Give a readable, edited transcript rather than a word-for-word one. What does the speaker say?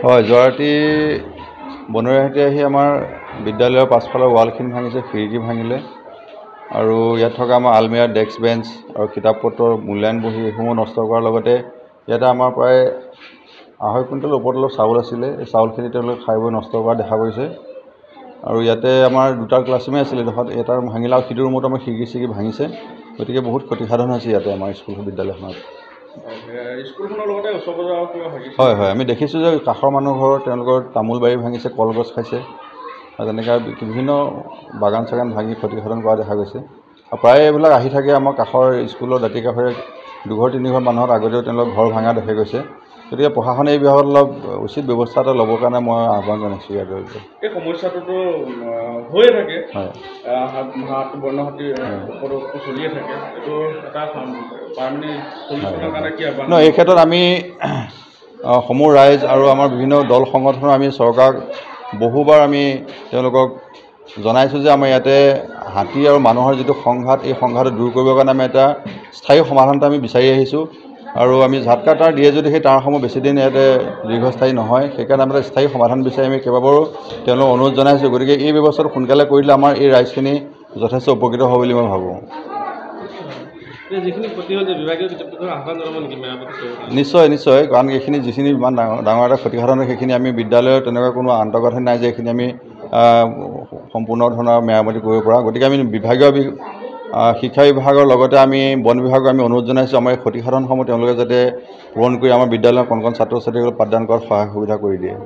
হয়, যোৱা ৰাতি বনৰীয়া হাতী আহি আমাৰ বিদ্যালয়ৰ পাছফালৰ ৱালখিনি ভাঙিছে, খিৰিকী ভাঙিলে আৰু ইয়াত থকা আমাৰ আলমিৰা, ডেস্ক বেঞ্চ আৰু কিতাপ পত্ৰৰ মূল্যায়ন বহি এইসমূহ নষ্ট কৰাৰ লগতে ইয়াতে আমাৰ প্ৰায় 2.5 কুইণ্টেল ওপৰত অলপ চাউল আছিলে। এই চাউলখিনি তেওঁলোকে খাই বৈ নষ্ট কৰা দেখা গৈছে আৰু ইয়াতে আমাৰ 2টা ক্লাছৰুমেই আছিলে, এটাৰ ভাঙিলে আৰু সিটো ৰুমত আমাৰ খিৰিকী চিৰিকী ভাঙিছে। গতিকে বহুত ক্ষতিসাধন হৈছে ইয়াতে আমাৰ বিদ্যালয়খনত। হয় হয়, আমি দেখিছোঁ যে কাষৰ মানুহ ঘৰৰ তেওঁলোকৰ তামোল বাৰী ভাঙিছে, কলগছ খাইছে আৰু তেনেকৈ বিভিন্ন বাগান চাগান ভাঙি ক্ষতিসাধন কৰা দেখা গৈছে। আৰু প্ৰায় এইবিলাক আহি থাকে আমাৰ কাষৰ স্কুলৰ দাঁতি কাষৰে 2-3 ঘৰ মানুহত আগতেও তেওঁলোকৰ ঘৰ ভাঙা দেখা গৈছে। গতিকে প্ৰশাসনে এই বিভাগত অলপ উচিত ব্যৱস্থা এটা ল'বৰ কাৰণে মই আহ্বান জনাইছোঁ। ইয়াত এই সমস্যাটোতো হৈয়ে থাকে, হয়, বন্য হাতীৰ ওপৰত চলিয়ে থাকে, এইটো এটা পাৰ্মানেণ্ট সলিউশ্যনৰ কাৰণে কি আহ্বান? এই ক্ষেত্ৰত আমি সমূহ ৰাইজ আৰু আমাৰ বিভিন্ন দল সংগঠনৰ আমি চৰকাৰক বহুবাৰ আমি তেওঁলোকক জনাইছোঁ যে আমাৰ ইয়াতে হাতী আৰু মানুহৰ যিটো সংঘাত, এই সংঘাতটো দূৰ কৰিবৰ কাৰণে আমি এটা স্থায়ী সমাধানটো আমি বিচাৰি আহিছোঁ আৰু আমি ঝাটকা তাঁৰ দিয়ে যদি সেই তাঁৰসমূহ বেছিদিন ইয়াতে দীৰ্ঘস্থায়ী নহয়, সেইকাৰণে আমি স্থায়ী সমাধান বিচাৰি আমি কেইবাবাৰো তেওঁলোকক অনুৰোধ জনাইছোঁ। গতিকে এই ব্যৱস্থাটো সোনকালে কৰি দিলে আমাৰ এই ৰাইজখিনি যথেষ্ট উপকৃত হ'ব বুলি মই ভাবোঁ। নিশ্চয় নিশ্চয়, কাৰণ এইখিনি যিখিনি ইমান ডাঙৰ এটা ক্ষতিসাধন হয় সেইখিনি আমি বিদ্যালয়ৰ তেনেকুৱা কোনো আন্তঃগাঁথনি নাই যে এইখিনি আমি সম্পূৰ্ণ ধৰণৰ মেৰামতি কৰিব পৰা। গতিকে আমি বিভাগীয় শিক্ষা বিভাগৰ লগতে আমি বন বিভাগক আমি অনুৰোধ জনাইছোঁ আমাৰ এই ক্ষতিসাধনসমূহ তেওঁলোকে যাতে পূৰণ কৰি আমাৰ বিদ্যালয়ৰ কণ কণ ছাত্ৰ ছাত্ৰীসকলক পাঠদান কৰাত সহায় সুবিধা কৰি দিয়ে।